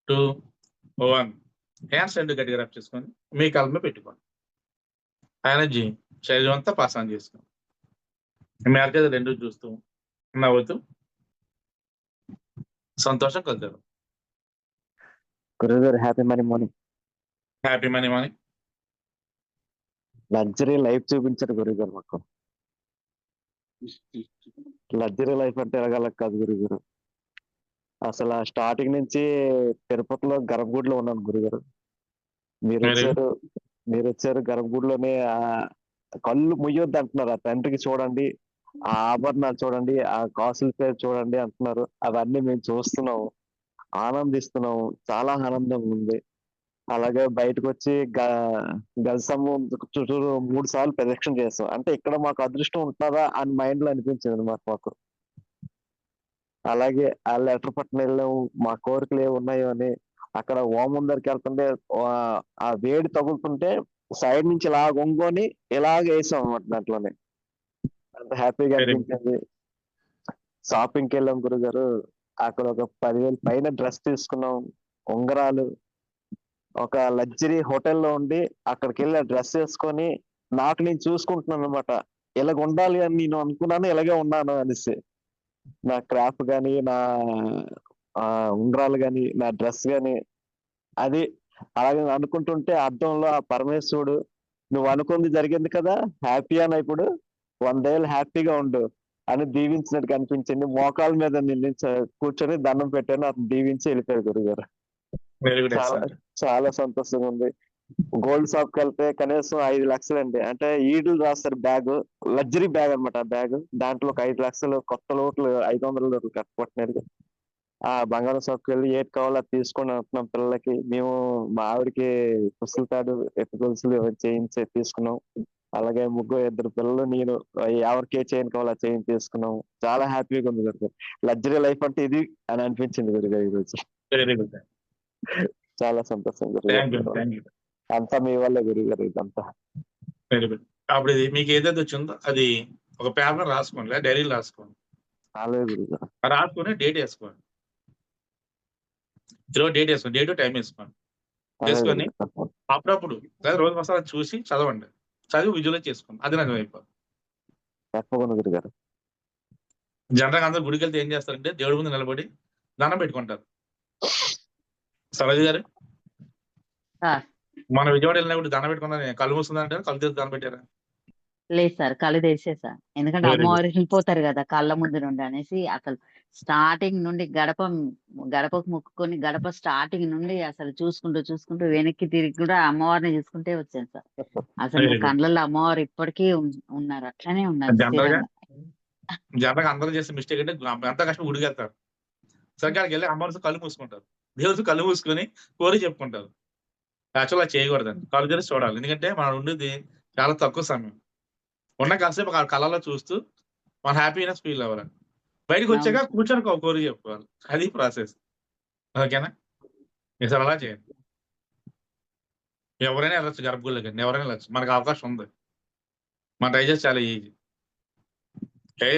2, 1. Hands 2 గట్టిగా rub చేసుకొని మీ కాళ్ళ మీద పెట్టుకోండి. ఆ ఎనర్జీ శరీరం అంతా పాస్ ఆన్ చేసుకోండి. మీ అరచేతులు 2 చూస్తూ నవ్వుతూ సంతోషం కలుగుతారు. గురుగారు happy money morning. Happy money money. Luxury life చూపించారు గురుగారు మాకు. లగ్జరీ లైఫ్ అంటే ఎలాగల కాదు గురుగారు. అసలు స్టార్టింగ్ నుంచి తిరుపతిలో గర్భగుడిలో ఉన్నాను గురుగారు. మీరు వచ్చారు గర్భగుడిలోనే కళ్ళు ముయ్యొద్దు అంటున్నారు. ఆ తండ్రికి చూడండి, ఆ ఆభరణాలు చూడండి, ఆ కాసుల పేరు చూడండి అంటున్నారు. అవన్నీ మేము చూస్తున్నాము, ఆనందిస్తున్నాము. చాలా ఆనందంగా ఉంది. అలాగే బయటకు వచ్చి గల్సము చుట్టూరు 3 సార్లు ప్రదక్షిణ చేస్తాం. అంటే ఇక్కడ మాకు అదృష్టం ఉంటుందా అని మైండ్ లో అనిపించింది మాకు. అలాగే ఆ లెటర్ పట్టున వెళ్ళాము, మా కోరికలు ఏమి ఉన్నాయో అని. అక్కడ హోమం దగ్గరికి వెళ్తుంటే ఆ వేడి తగులుతుంటే సైడ్ నుంచి ఇలా ఒంగొని ఇలాగ వేసాం అన్నమాట. దాంట్లోనే అంత హ్యాపీగా అనిపించింది. షాపింగ్కి వెళ్ళాం గురుగారు. అక్కడ ఒక 10,000 పైన డ్రెస్ తీసుకున్నాం, ఉంగరాలు. ఒక లగ్జరీ హోటల్లో ఉండి అక్కడికి వెళ్ళి డ్రెస్ వేసుకొని నాకు నేను చూసుకుంటున్నాను అనమాట. ఇలాగ ఉండాలి అని నేను అనుకున్నాను, ఇలాగే ఉన్నాను అనేసి. నా క్రాఫ్ గాని, నా ఉంగరాలు గాని, నా డ్రెస్ గాని, అది అలాగే అనుకుంటుంటే అర్థంలో ఆ పరమేశ్వరుడు నువ్వు అనుకుంది జరిగింది కదా, హ్యాపీ అని ఇప్పుడు 100 ఏళ్ళు హ్యాపీగా ఉండు అని దీవించినట్టు కనిపించింది. మోకాల మీద నిన్ను కూర్చొని దండం పెట్టాను, అతను దీవించి వెళ్ళిపోయారు గురుగారు. చాలా చాలా సంతోషంగా ఉంది. గోల్డ్ షాప్ కి వెళ్తే కనీసం 5 లక్షలు అండి. అంటే ఈడులు రాస్తారు బ్యాగ్, లగ్జరీ బ్యాగ్ అనమాట. ఆ బ్యాగ్ దాంట్లో ఒక 5 లక్షలు, కొత్త లోట్లు 500 లోట్లు కట్టుకుంటున్నారు. ఆ బంగారం షాప్ కి వెళ్ళి ఏది కావాలో అది తీసుకొని అంటున్నాం పిల్లలకి. మేము మా ఆవిడకి పుస్తల తాడు, ఎత్తు గొలుసులు చేయించి తీసుకున్నాం. అలాగే 2 పిల్లలు, నేను ఎవరికి ఏ చైన్ కావాలో ఆ చైన్ తీసుకున్నాం. చాలా హ్యాపీగా ఉంది గురుగారు. లగ్జరీ లైఫ్ అంటే ఇది అని అనిపించింది గురుగారు ఈరోజు. చాలా సంతోషం గురుగారు. అంతా మీ వల్ల గురుగారు. ఇదంతా వెరీ గుడ్. అప్పుడు ఇది మీకు ఏదైతే వచ్చిందో అది ఒక పేపర్ రాసుకోండి, డైరీలో రాసుకోండి. అలాగే గురుగారు. రాసుకొని డేట్ వేసుకోండి. ఈరోజు డేట్ వేసుకోండి, డేట్ టైం వేసుకోండి. వేసుకొని అప్పుడప్పుడు రోజు ఒకసారి చూసి చదవండి. చదివి విజువలైజ్ చేసుకోండి. అది నాకు అయిపోతుంది. తప్పకుండా గురుగారు. జనరల్గా అందరూ గుడికి వెళ్తే ఏం చేస్తారంటే దేవుడి ముందు నిలబడి దండం పెట్టుకుంటారు. సరోజ గారు, మన విజయవాడ వెళ్ళినప్పుడు దండం పెట్టుకున్నా కళ్ళు మూస్తుందంటే కళ్ళు తెరిచి దండం పెట్టారా? లేదు సార్, కళ్ళు తెరిచేసా. ఎందుకంటే అమ్మవారు వెళ్ళిపోతారు కదా కళ్ళ ముందు నుండి అనేసి. అసలు స్టార్టింగ్ నుండి గడపకు మొక్కుకొని గడప స్టార్టింగ్ నుండి అసలు చూసుకుంటూ వెనక్కి తిరిగి కూడా అమ్మవారిని చూసుకుంటే వచ్చాను సార్. అసలు నా కళ్ళల్లో అమ్మవారు ఇప్పటికీ ఉన్నారు, అట్లనే ఉన్నారు. జనరల్గా అందరూ చేసే మిస్టేక్ అంటే ఎంత కష్టం గుడికి వెళ్తారు, సరిగ్గా వెళ్ళి అమ్మవారి కళ్ళు మూసుకుంటారు. దేవుడికి కళ్ళు మూసుకొని కోరి చెప్పుకుంటారు. యాక్చువల్గా చేయకూడదండి. కళ్ళు తెరిచి చూడాలి. ఎందుకంటే మనం ఉండేది చాలా తక్కువ సమయం. ఉన్న కాసేపు ఆ కళలో చూస్తూ మన హ్యాపీనెస్ ఫీల్ అవ్వాలి. బయటకు వచ్చాక కూర్చొని కోరి చెప్పుకోవాలి. అది ప్రాసెస్. ఓకేనా? ఈసారి అలా చేయండి. ఎవరైనా వెళ్ళొచ్చు గర్భగుడిలోకి, ఎవరైనా వెళ్ళొచ్చు. మనకు అవకాశం ఉంది. మన ట్రై చేసి చాలా easy.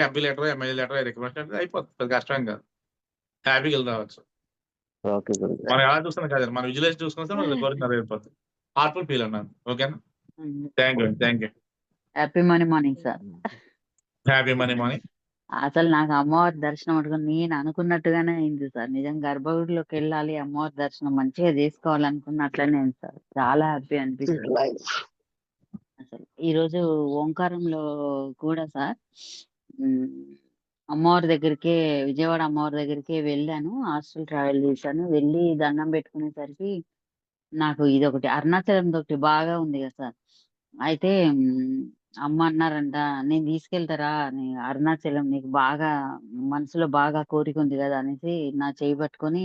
MP letter, MLA letter recommendation అయిపోతుంది. పెద్ద కష్టం కాదు. హ్యాపీగా వెళ్ళి రావచ్చు. మనం ఎలా చూస్తున్నాం కాదు, మన విజువలైజ్ చూసుకుంటే మన కోరిక నెరవేరిపోతుంది. హార్ట్ఫుల్ ఫీల్ అన్నాను. ఓకేనా? Thank you. Happy money morning sir. Happy money morning. అసలు నాకు అమ్మవారి దర్శనం అడుగుని నేను అనుకున్నట్టుగానే అయింది సార్. నిజంగా గర్భగుడిలోకి వెళ్ళాలి, అమ్మవారి దర్శనం మంచిగా చేసుకోవాలనుకున్నట్లనే అయింది సార్. చాలా హ్యాపీ అనిపించింది. అసలు ఈరోజు ఓంకారంలో కూడా సార్ అమ్మవారి దగ్గరికే, విజయవాడ అమ్మవారి దగ్గరికే వెళ్ళాను. హాస్టల్ ట్రావెల్ చేశాను. వెళ్ళి దండం పెట్టుకునేసరికి నాకు ఇదొకటి అరుణాచలం ఒకటి బాగా ఉంది కదా సార్. అయితే అమ్మ అన్నారంట, నేను తీసుకెళ్తారా అరుణాచలం, నీకు బాగా మనసులో బాగా కోరిక ఉంది కదా అనేసి నా చెయ్యి పట్టుకొని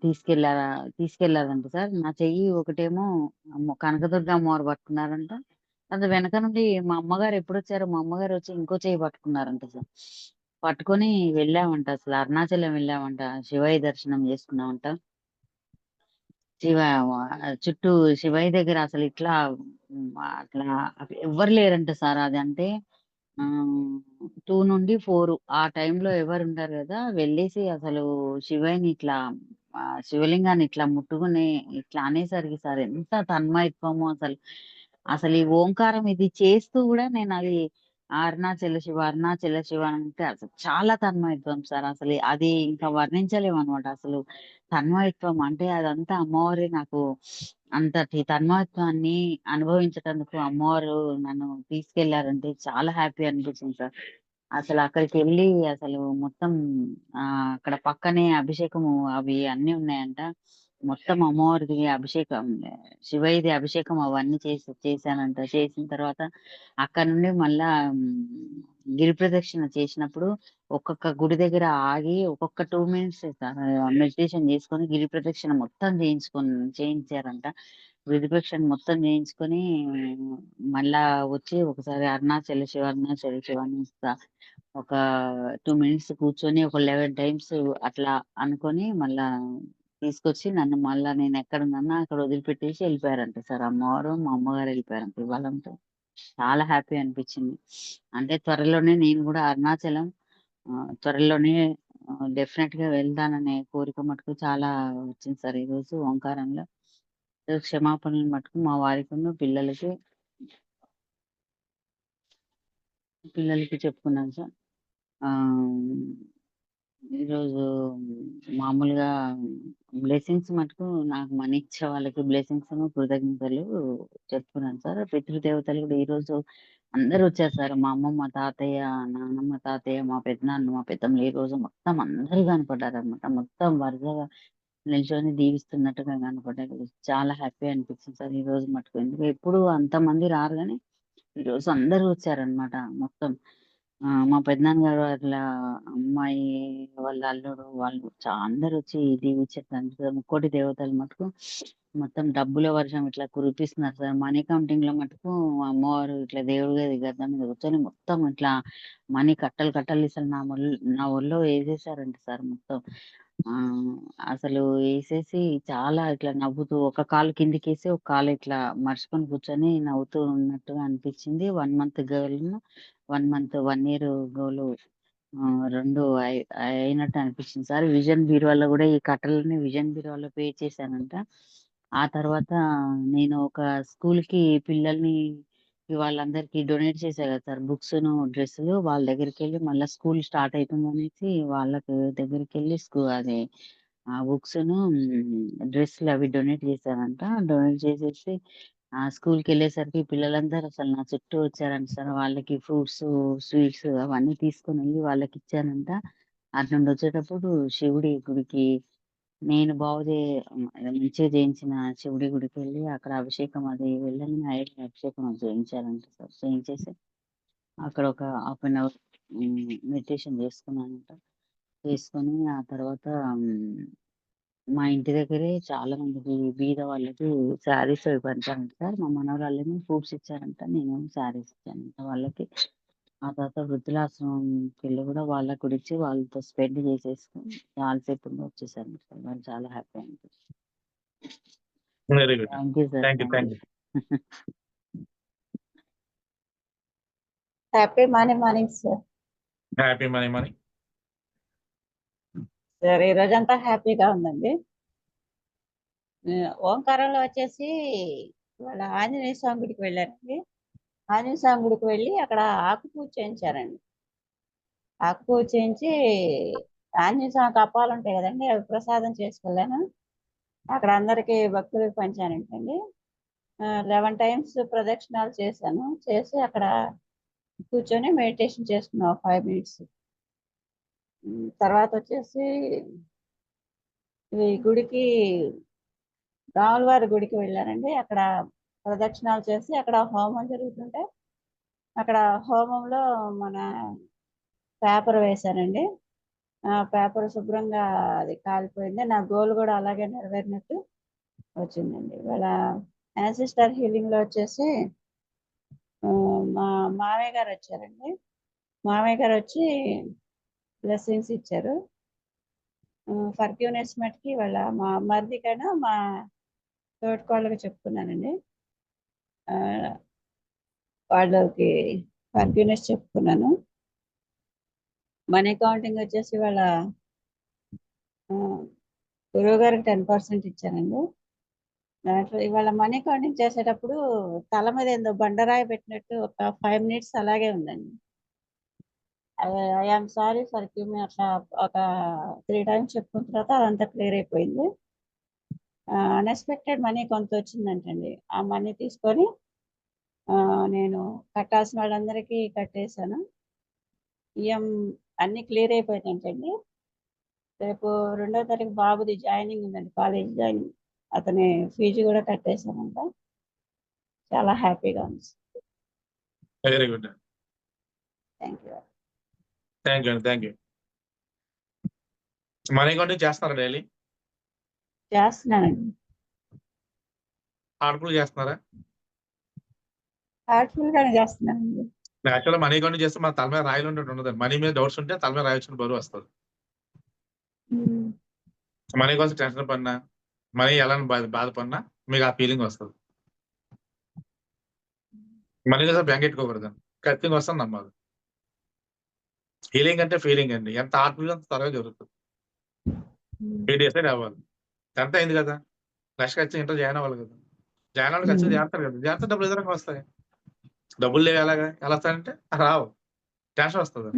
తీసుకెళ్లారంట సార్. నా చెయ్యి ఒకటేమో కనకదుర్గ అమ్మవారు పట్టుకున్నారంట. అది వెనక నుండి మా అమ్మగారు ఎప్పుడు వచ్చారో మా అమ్మగారు వచ్చి ఇంకో చెయ్యి పట్టుకున్నారంట సార్. పట్టుకొని వెళ్ళామంట, అసలు అరుణాచలం వెళ్ళామంట. శివయ్య దర్శనం చేసుకున్నామంట. చుట్టూ శివయ్య దగ్గర అసలు అట్లా ఎవ్వరు లేరంట సార్. అది అంటే 2 నుండి 4 ఆ టైంలో ఎవరు ఉంటారు కదా. వెళ్ళేసి అసలు శివయ్యని ఇట్లా శివలింగాన్ని ఇట్లా ముట్టుకుని ఇట్లా అనేసరికి సార్ ఎంత తన్మయత్వమో అసలు. అసలు ఈ ఓంకారం ఇది చేస్తూ కూడా నేను అది అరుణాచల శివ అరుణాచల శివ అంటే అసలు చాలా తన్మయత్వం సార్. అసలు అది ఇంకా వర్ణించలేము అనమాట. అసలు తన్మయత్వం అంటే అదంతా అమ్మవారి నాకు అంతటి తన్మయత్వాన్ని అనుభవించటానికి అమ్మవారు నన్ను తీసుకెళ్లారంటే చాలా హ్యాపీ అనిపించింది సార్. అసలు అక్కడికి వెళ్ళి అసలు మొత్తం అక్కడ పక్కనే అభిషేకము అవి అన్ని ఉన్నాయంట. మొత్తం అమ్మవారిది అభిషేకం, శివయ్యది అభిషేకం అవన్నీ చేశానంట. చేసిన తర్వాత అక్కడ నుండి మళ్ళా గిరి ప్రదక్షిణ చేసినప్పుడు ఒక్కొక్క గుడి దగ్గర ఆగి ఒక్కొక్క 2 మినిట్స్ మెడిటేషన్ చేసుకొని గిరి ప్రదక్షిణ మొత్తం చేయించారంట. గిరి ప్రదక్షిణ మొత్తం చేయించుకొని మళ్ళా వచ్చి ఒకసారి అరుణాచల శివ అరుణాచల శివ అని ఒక 2 మినిట్స్ కూర్చొని ఒక 11 టైమ్స్ అట్లా అనుకొని మళ్ళా తీసుకొచ్చి నన్ను మళ్ళా నేను ఎక్కడున్నానో అక్కడ వదిలిపెట్టేసి వెళ్ళిపోయారంట సార్. అమ్మవారు మా అమ్మగారు వెళ్ళిపోయారంట. ఇవాళంతా చాలా హ్యాపీ అనిపించింది. అంటే త్వరలోనే నేను కూడా అరుణాచలం త్వరలోనే డెఫినెట్ గా వెళ్తాననే కోరిక మటుకు చాలా వచ్చింది సార్. ఈ రోజు ఓంకారంలో క్షమాపణలు మటుకు మా వారికి పిల్లలకి చెప్పుకున్నాను సార్. ఈరోజు మామూలుగా బ్లెస్సింగ్స్ మటుకు నాకు మనీ ఇచ్చే వాళ్ళకి బ్లెస్సింగ్స్ కృతజ్ఞతలు చెప్పుకున్నాను సార్. పితృదేవతలు కూడా ఈ రోజు అందరూ వచ్చారు సార్. మా అమ్మమ్మ, తాతయ్య, నాన్నమ్మ, తాతయ్య, మా పెద్దనాన్న, మా పెద్దమ్మలు ఈ రోజు మొత్తం అందరూ కనపడ్డారు అనమాట. మొత్తం వరుసగా నిల్చొని దీవిస్తున్నట్టుగా కనపడ్డారు. చాలా హ్యాపీ అనిపించింది సార్ ఈ రోజు మటుకు. ఎందుకంటే ఎప్పుడు అంతమంది రారు కానీ ఈ రోజు అందరూ వచ్చారనమాట మొత్తం. మా పెద్దనాన్నగారు వాళ్ళ అమ్మాయి, వాళ్ళ అల్లుడు వాళ్ళు అందరూ వచ్చి దీవించారు. ముక్కోటి దేవతలు మటుకు మొత్తం డబ్బుల వర్షం ఇట్లా కురిపిస్తున్నారు సార్. మనీ కౌంటింగ్ లో మటుకు అమ్మవారు ఇట్లా దేవుడి గది గద్దె మీద కూర్చొని మొత్తం ఇట్లా మనీ కట్టలు అసలు నా ఒళ్ళో వేసేసారంట సార్ మొత్తం. అసలు వేసేసి చాలా ఇట్లా నవ్వుతూ ఒక కాలు కిందికేసి ఒక కాలు ఇట్లా మర్చుకొని కూర్చొని నవ్వుతూ ఉన్నట్టుగా అనిపించింది. 1 మంత్ గర్ల్ 1 ఇయర్ గోలు 2 అయినట్టు అనిపించింది సార్. విజన్ బీరువాలో కూడా ఈ కట్టలని విజన్ బీరువాలో పే చేశానంట. ఆ తర్వాత నేను ఒక స్కూల్ కి పిల్లల్ని వాళ్ళందరికి డొనేట్ చేశా కదా సార్. బుక్స్ డ్రెస్సులు వాళ్ళ దగ్గరికి వెళ్ళి మళ్ళీ స్కూల్ స్టార్ట్ అవుతుంది అనేసి వాళ్ళకి దగ్గరికి వెళ్ళి అది ఆ బుక్స్ డ్రెస్సులు అవి డొనేట్ చేశానంట. డొనేట్ చేసేసి ఆ స్కూల్ కి వెళ్ళేసరికి పిల్లలందరూ అసలు నా చుట్టూ వచ్చారంట సార్. వాళ్ళకి ఫ్రూట్స్, స్వీట్స్ అవన్నీ తీసుకొని వెళ్ళి వాళ్ళకి ఇచ్చానంట. అటు నుండి వచ్చేటప్పుడు శివుడి గుడికి నేను మంచిగా చేయించిన శివుడి గుడికి వెళ్ళి అక్కడ అభిషేకం అది వెళ్ళని అభిషేకం అది చేయించారంట సార్. చేయించేసి అక్కడ ఒక 1/2 అవర్ మెడిటేషన్ చేసుకున్నానంట. చేసుకొని ఆ తర్వాత మా ఇంటి దగ్గరే చాలా మందికి బీద వాళ్ళకి శారీస్ అవి పంచారంట సార్. మా మనవరాళ్ళేమో ఫ్రూట్స్ ఇచ్చారంట, నేను శారీస్ ఇచ్చానంట వాళ్ళకి. ఆ తర్వాత వృద్ధులాశ్రమంకి వెళ్ళి కూడా వాళ్ళకి కూడా ఇచ్చి వాళ్ళతో స్పెండ్ చేసేసుకుని చాలాసేపు వచ్చేసాను సార్. వాళ్ళు చాలా హ్యాపీ అనిపించింది. Very good. Thank you sir. Thank you. Happy morning sir. Happy morning sir. ఈ రోజంతా హ్యాపీగా ఉందండి. ఓంకారంలో వచ్చేసి వాళ్ళ ఆంజనేయ స్వామి గుడికి వెళ్ళారండి. ఆంజనేయ స్వామి గుడికి వెళ్ళి అక్కడ ఆకు పూజ చేయించారండి. ఆకు పూజ చేయించి ఆంజనేయ స్వామికి అప్పాలు ఉంటాయి కదండి, అవి ప్రసాదం చేసుకెళ్ళాను. అక్కడ అందరికీ భక్తులకు పంచానంటండి. 11 టైమ్స్ ప్రదక్షిణాలు చేశాను. చేసి అక్కడ కూర్చొని మెడిటేషన్ చేసుకున్నాం 5 మినిట్స్. తర్వాత వచ్చేసి ఈ గుడికి రాములవారి గుడికి వెళ్ళానండి. అక్కడ ప్రదక్షిణాలు చేసి అక్కడ హోమం జరుగుతుంటే అక్కడ హోమంలో మన పేపర్ వేశానండి. ఆ పేపర్ శుభ్రంగా అది కాలిపోయింది. నా గోల్ కూడా అలాగే నెరవేరినట్టు వచ్చిందండి. వాళ్ళ యాన్సిస్టర్ హీలింగ్ లో వచ్చేసి మా మామయ్య గారు వచ్చారండి. మామయ్య గారు వచ్చి బ్లెస్సింగ్స్ ఇచ్చారు. ఫర్గ్యూనెస్ మటుకి వాళ్ళ మా మరిదికైనా మా తోటికోళ్ళకి చెప్పుకున్నానండి. వాళ్ళకి ఫర్గ్యూనెస్ చెప్పుకున్నాను. మనీ కౌంటింగ్ వచ్చేసి వాళ్ళ గురువు గారికి 10% ఇచ్చానండి. దాంట్లో ఇవాళ మనీ కౌంటింగ్ చేసేటప్పుడు తల మీద ఏందో బండరాయి పెట్టినట్టు ఒక 5 మినిట్స్ అలాగే ఉందండి. I am sorry for give అట్లా ఒక 3 టైమ్స్ చెప్పుకున్న తర్వాత అదంతా క్లియర్ అయిపోయింది. అన్ఎక్స్పెక్టెడ్ మనీ కొంత వచ్చిందంటండి. ఆ మనీ తీసుకొని నేను కట్టాల్సిన వాళ్ళందరికీ కట్టేశాను. అన్ని క్లియర్ అయిపోయిందంటండి. రేపు 2వ తారీఖు బాబుది జాయినింగ్ ఉందండి, కాలేజ్ జాయినింగ్. అతని ఫీజు కూడా కట్టేశానంట. చాలా హ్యాపీగా ఉంది. Very good. Thank you. Thank you అండి. Thank you. మనీ కౌంటింగ్ చేస్తున్నారా డైలీ? చేస్తున్నానండి. హార్ట్ఫుల్ చేస్తున్నారా? హార్ట్ఫుల్ గానే చేస్తున్నానండి. యాక్చువల్గా మనీ కౌంటింగ్ చేస్తే మన తల మీద రాయలు ఉండదు. మనీ మీద డౌట్స్ ఉంటే తల మీద రాయి వచ్చిన బరువు వస్తుంది. ఉమ్. మనీ కోసం టెన్షన్ పడినా, మనీ ఎలా బాధపడినా మీకు ఆ ఫీలింగ్ వస్తుంది. మనీ కోసం బ్యాంక్ ఎట్టుకోకూడదు. ఖచ్చితంగా వస్తుంది నమ్మాలి. ఫీలింగ్ అంటే ఫీలింగ్ అండి. ఎంత హార్ట్ఫుల్ అంత త్వరగా జరుగుతుంది. మీరు డిసైడ్ అవ్వాలి. 10th అయింది కదా, నెక్స్ట్ ఖచ్చితంగా ఇంటర్ జాయిన్ అవ్వాలి కదా. జాయిన్ అవ్వాలి ఖచ్చితంగా చేస్తారు కదా. చేస్తే డబ్బులు ఎదురుగా వస్తాయి. డబ్బులు లేవు ఎలాగా ఎలా వస్తాయంటే రావు. టెన్షన్ వస్తుంది.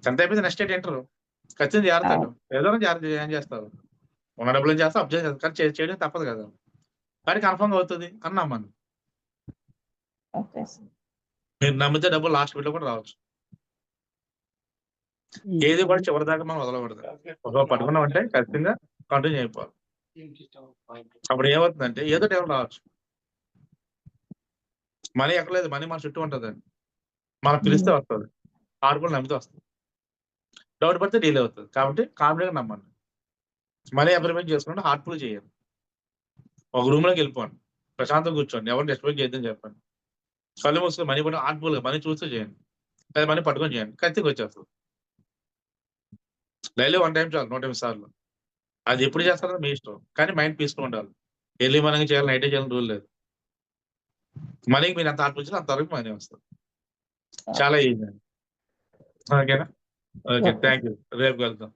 10th అయిపోయింది, నెక్స్ట్ డేట్ ఇంటర్ ఖచ్చితంగా చేరతాడు. ఏదో జాయిన్ చేస్తారు. ఉన్న డబ్బులు ఏం చేస్తా అబ్జర్వ్ చేస్తారు. కానీ చేయడం తప్పదు కదా. కానీ కన్ఫర్మ్ అవుతుంది అని నమ్మండి. Okay sir. మీరు నమ్మితే డబ్బులు లాస్ట్ వీడిలో కూడా రావచ్చు. ఏది కూడా చివరి దాకా మనం వదలకూడదు. ఒక పట్టుకున్నాం అంటే ఖచ్చితంగా కంటిన్యూ అయిపోవాలి. అప్పుడు ఏమవుతుందంటే ఏదో టైం రావచ్చు. మనీ ఎక్కలేదు, మనీ మన చుట్టూ ఉంటుందండి. మనం పిలిస్తే వస్తుంది. ఆడుకుని నమ్మితే వస్తుంది. డౌట్ పడితే డీల్ అవుతుంది. కాబట్టి కాన్ఫిడెంట్ నమ్మండి. మనీ అగ్రిమెంట్ చేసుకుంటే హార్ట్ఫుల్ చేయండి. ఒక రూమ్ లోకి వెళ్ళిపోండి, ప్రశాంతంగా కూర్చోండి, ఎవరిని ఎక్స్పెక్ట్ చేద్దని చెప్పండి. కళ్ళు మూసుకొని మనీ పడి హార్ట్ఫుల్ గా మనీ చూస్తూ చేయండి, లేదా మనీ పట్టుకొని చేయండి, ఖచ్చితంగా వచ్చేస్తుంది. డైలీ 1 టైం చాలు, 100 సార్లు. అది ఎప్పుడు చేస్తారో మీ ఇష్టం, కానీ మైండ్ పీస్ఫుల్ ఉండాలి. ఎర్లీ మార్నింగ్ చేయాలి, నైటే చేయాలని రూల్ లేదు. మనీకి మీరు ఎంత హార్ట్ఫుల్ అంత వరకు మనీ వస్తుంది. చాలా ఈజీ. ఓకేనా? Okay, thank you. రేపు కలుద్దాం.